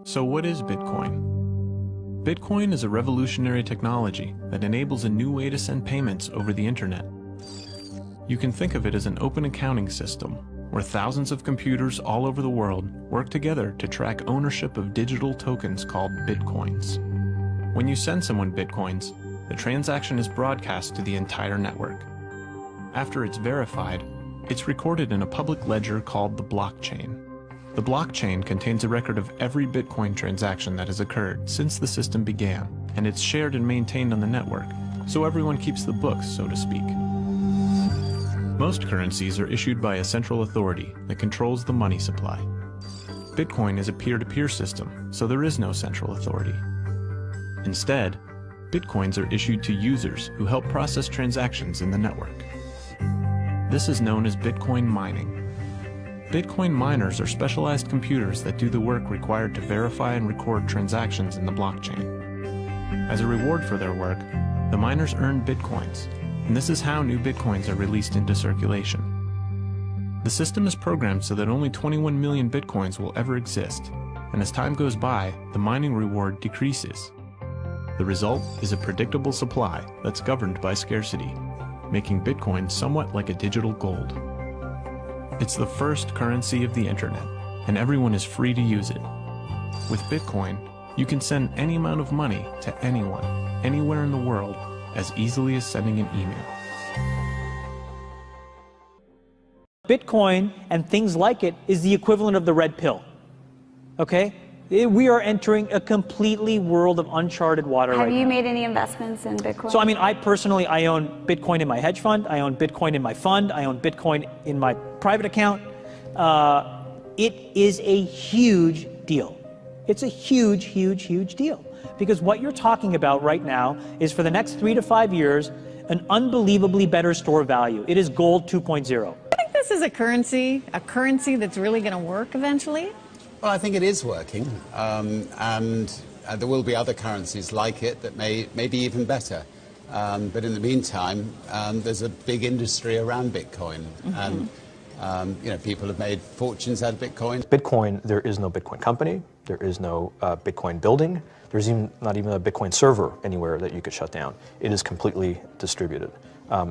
So what is Bitcoin? Bitcoin is a revolutionary technology that enables a new way to send payments over the internet. You can think of it as an open accounting system where thousands of computers all over the world work together to track ownership of digital tokens called Bitcoins. When you send someone Bitcoins, the transaction is broadcast to the entire network. After it's verified, it's recorded in a public ledger called the blockchain. The blockchain contains a record of every Bitcoin transaction that has occurred since the system began, and it's shared and maintained on the network, so everyone keeps the books, so to speak. Most currencies are issued by a central authority that controls the money supply. Bitcoin is a peer-to-peer system, so there is no central authority. Instead, Bitcoins are issued to users who help process transactions in the network. This is known as Bitcoin mining. Bitcoin miners are specialized computers that do the work required to verify and record transactions in the blockchain. As a reward for their work, the miners earn Bitcoins, and this is how new Bitcoins are released into circulation. The system is programmed so that only 21 million Bitcoins will ever exist, and as time goes by, the mining reward decreases. The result is a predictable supply that's governed by scarcity, making Bitcoin somewhat like a digital gold. It's the first currency of the internet, and everyone is free to use it. With Bitcoin, you can send any amount of money to anyone, anywhere in the world, as easily as sending an email. Bitcoin and things like it is the equivalent of the red pill, okay? We are entering a completely world of uncharted water right now. Have you made any investments in Bitcoin? So, I mean, I own Bitcoin in my hedge fund. I own Bitcoin in my fund. I own Bitcoin in my private account. It is a huge deal. It's a huge, huge, huge deal. Because what you're talking about right now is for the next 3 to 5 years, an unbelievably better store value. It is gold 2.0. I think this is a currency that's really going to work eventually. Well, I think it is working, and there will be other currencies like it that may be even better. But in the meantime, there's a big industry around Bitcoin, and people have made fortunes out of Bitcoin. Bitcoin, there is no Bitcoin company, there is no Bitcoin building, there's not even a Bitcoin server anywhere that you could shut down. It is completely distributed.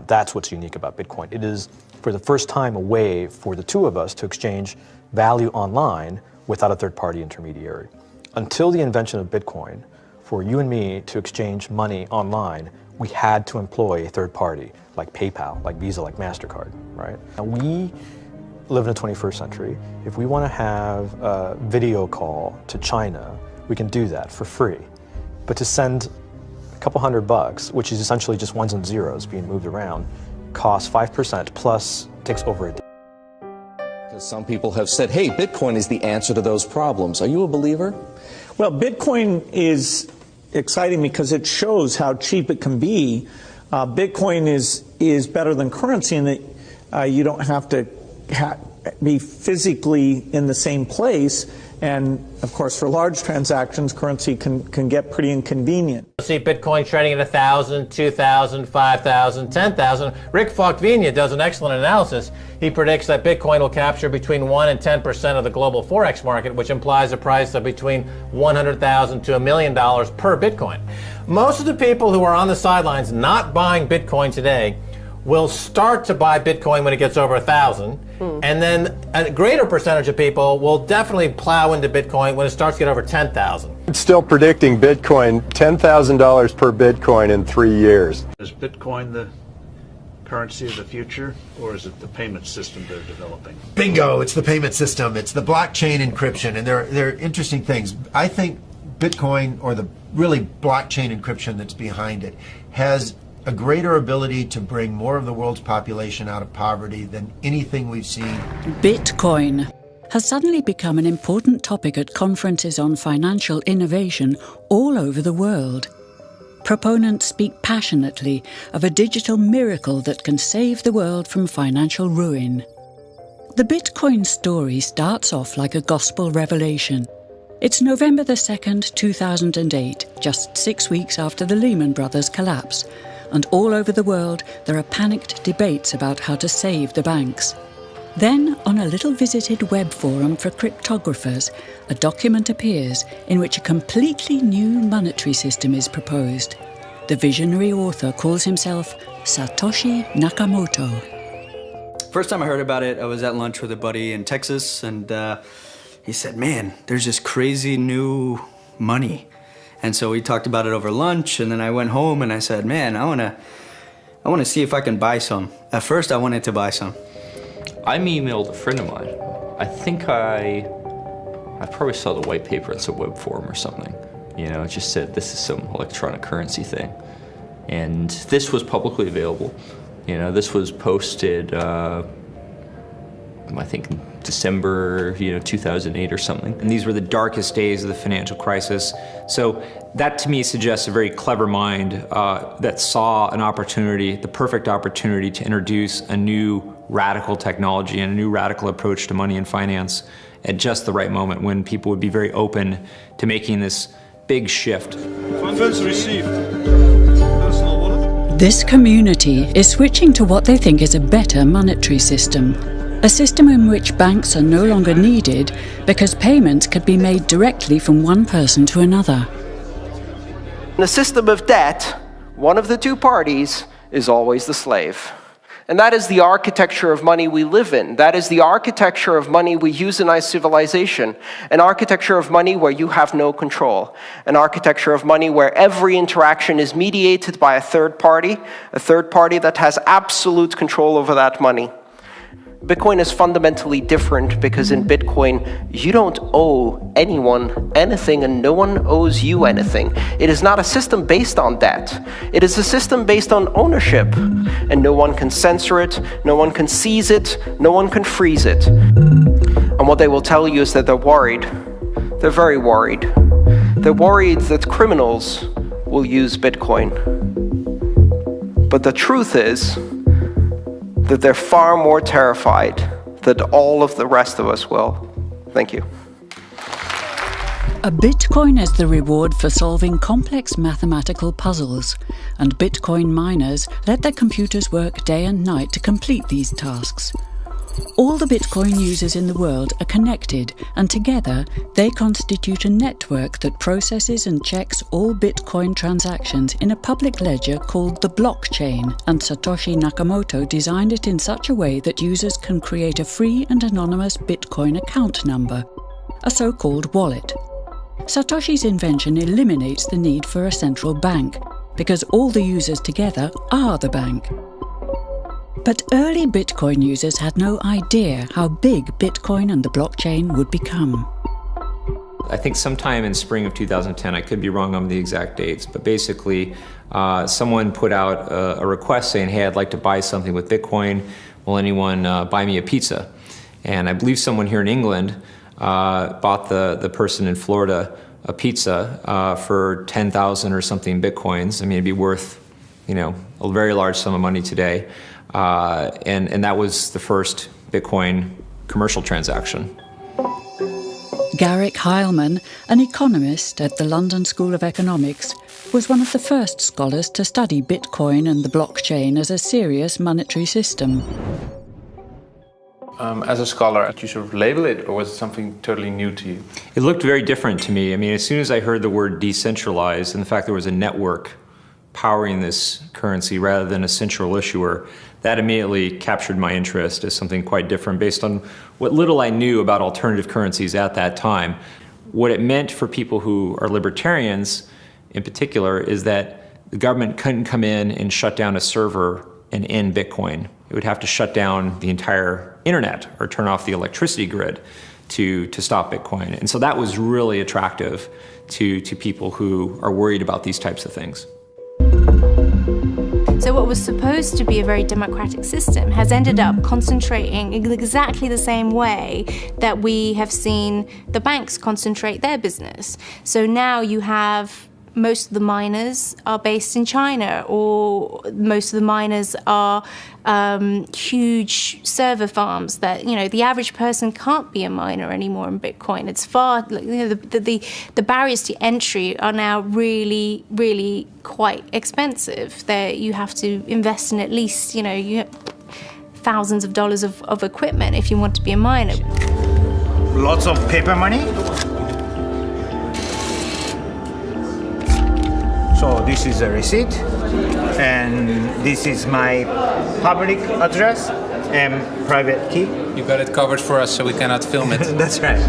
That's what's unique about Bitcoin. It is, for the first time, a way for the two of us to exchange value online without a third-party intermediary. Until the invention of Bitcoin, for you and me to exchange money online, we had to employ a third party, like PayPal, like Visa, like MasterCard, right? And we live in the 21st century. If we want to have a video call to China, we can do that for free. But to send a couple $100, which is essentially just ones and zeros being moved around, costs 5% plus takes over a day. Some people have said, hey, Bitcoin is the answer to those problems. Are you a believer? Well, Bitcoin is exciting because it shows how cheap it can be. Bitcoin is better than currency in that you don't have to be physically in the same place. And, of course, for large transactions, currency can get pretty inconvenient. See Bitcoin trading at 1,000, 2,000, 5,000, 10,000. Rick Falkvenia does an excellent analysis. He predicts that Bitcoin will capture between 1 and 10% of the global Forex market, which implies a price of between $100,000 to $1 million per Bitcoin. Most of the people who are on the sidelines not buying Bitcoin today will start to buy Bitcoin when it gets over 1,000, and then a greater percentage of people will definitely plow into Bitcoin when it starts to get over 10,000. It's still predicting Bitcoin $10,000 per Bitcoin in 3 years. Is Bitcoin the currency of the future, or is it the payment system they're developing? Bingo! It's the payment system. It's the blockchain encryption, and they're interesting things. I think Bitcoin, or the really blockchain encryption that's behind it, has a greater ability to bring more of the world's population out of poverty than anything we've seen. Bitcoin has suddenly become an important topic at conferences on financial innovation all over the world. Proponents speak passionately of a digital miracle that can save the world from financial ruin. The Bitcoin story starts off like a gospel revelation. It's November the 2nd, 2008, just 6 weeks after the Lehman Brothers collapse. And all over the world, there are panicked debates about how to save the banks. Then, on a little visited web forum for cryptographers, a document appears in which a completely new monetary system is proposed. The visionary author calls himself Satoshi Nakamoto. First time I heard about it, I was at lunch with a buddy in Texas, and he said, man, there's this crazy new money. And so we talked about it over lunch, and then I went home and I said, man, I want to see if I can buy some. At first, I wanted to buy some. I emailed a friend of mine. I think I probably saw the white paper at some web forum or something. You know, it just said this is some electronic currency thing. And this was publicly available. You know, this was posted, I think December, 2008 or something. And these were the darkest days of the financial crisis. So that to me suggests a very clever mind that saw an opportunity, the perfect opportunity to introduce a new radical technology and a new radical approach to money and finance at just the right moment when people would be very open to making this big shift. Funds received. This community is switching to what they think is a better monetary system. A system in which banks are no longer needed because payments could be made directly from one person to another. In a system of debt, one of the two parties is always the slave. And that is the architecture of money we live in. That is the architecture of money we use in our civilization. An architecture of money where you have no control. An architecture of money where every interaction is mediated by a third party that has absolute control over that money. Bitcoin is fundamentally different because in Bitcoin, you don't owe anyone anything and no one owes you anything. It is not a system based on debt. It is a system based on ownership. And no one can censor it, no one can seize it, no one can freeze it. And what they will tell you is that they're worried. They're very worried. They're worried that criminals will use Bitcoin. But the truth is that they're far more terrified than all of the rest of us will. Thank you. A Bitcoin is the reward for solving complex mathematical puzzles, and Bitcoin miners let their computers work day and night to complete these tasks. All the Bitcoin users in the world are connected, and together they constitute a network that processes and checks all Bitcoin transactions in a public ledger called the blockchain, and Satoshi Nakamoto designed it in such a way that users can create a free and anonymous Bitcoin account number, a so-called wallet. Satoshi's invention eliminates the need for a central bank, because all the users together are the bank. But early Bitcoin users had no idea how big Bitcoin and the blockchain would become. I think sometime in spring of 2010, I could be wrong on the exact dates, but basically someone put out a request saying, hey, I'd like to buy something with Bitcoin. Will anyone buy me a pizza? And I believe someone here in England bought the person in Florida a pizza for 10,000 or something Bitcoins. I mean, it'd be worth, a very large sum of money today. And that was the first Bitcoin commercial transaction. Garrick Heilman, an economist at the London School of Economics, was one of the first scholars to study Bitcoin and the blockchain as a serious monetary system. As a scholar, did you sort of label it, or was it something totally new to you? It looked very different to me. I mean, as soon as I heard the word decentralized and the fact there was a network powering this currency rather than a central issuer, that immediately captured my interest as something quite different based on what little I knew about alternative currencies at that time. What it meant for people who are libertarians in particular is that the government couldn't come in and shut down a server and end Bitcoin. It would have to shut down the entire internet or turn off the electricity grid to stop Bitcoin. And so that was really attractive to people who are worried about these types of things. So what was supposed to be a very democratic system has ended up concentrating in exactly the same way that we have seen the banks concentrate their business. So now you have most of the miners are based in China, or most of the miners are huge server farms that, the average person can't be a miner anymore in Bitcoin. It's far, the barriers to entry are now really, really quite expensive. You have to invest in at least, thousands of dollars of equipment if you want to be a miner. Lots of paper money. So this is a receipt, and this is my public address and private key. You got it covered for us, so we cannot film it. That's right.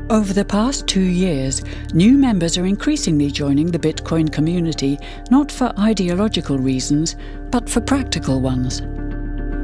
Over the past 2 years, new members are increasingly joining the Bitcoin community, not for ideological reasons, but for practical ones.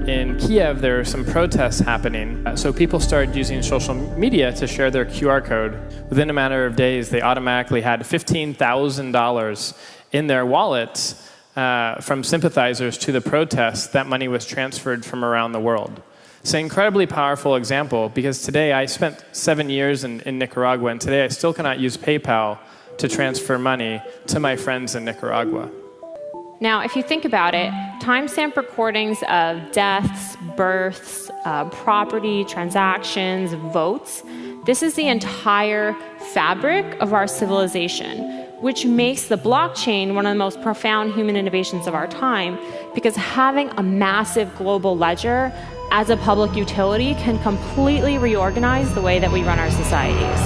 In Kiev, there are some protests happening, so people started using social media to share their QR code. Within a matter of days, they automatically had $15,000 in their wallets from sympathizers to the protests. That money was transferred from around the world. It's an incredibly powerful example, because today I spent 7 years in Nicaragua, and today I still cannot use PayPal to transfer money to my friends in Nicaragua. Now, if you think about it, timestamp recordings of deaths, births, property, transactions, votes, this is the entire fabric of our civilization, which makes the blockchain one of the most profound human innovations of our time, because having a massive global ledger as a public utility can completely reorganize the way that we run our societies.